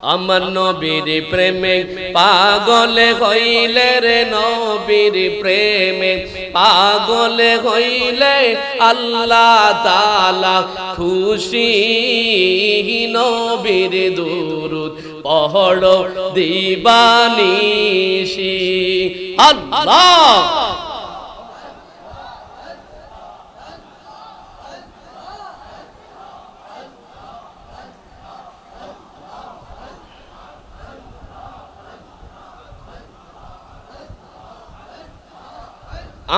আমার নবীর প্রেমে পাগল হইলে রে, নবীর প্রেমে পাগল হইলে আল্লাহ তাআলা খুশি। নবীর দুরূদ পড়ো দিবানিশি। আল্লাহ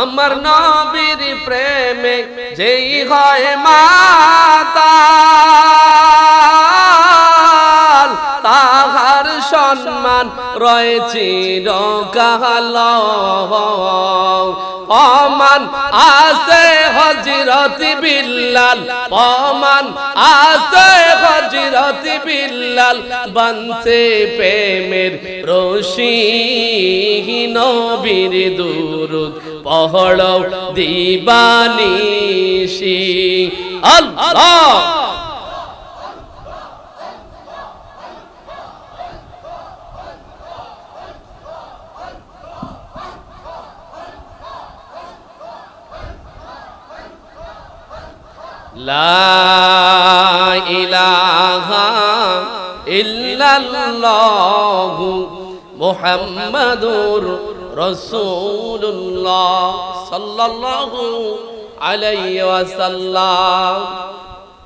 আমার নবীর প্রেমে যেই হয় মাতাল, তাহার সম্মান রয়েছে চিরকাল। প্রমাণ আছে হযরত বিল্লাল, প্রমাণ আছে হযরত বিল্লাল, বানছে প্রেমের রশি। নবীর দুরূদ পড়ো দিবানিশি। আল্লাহ লা ইলাহা ইল্লাল্লাহু মুহাম্মাদুর রাসূলুল্লাহ সাল্লাল্লাহু আলাইহি ওয়াসাল্লাম।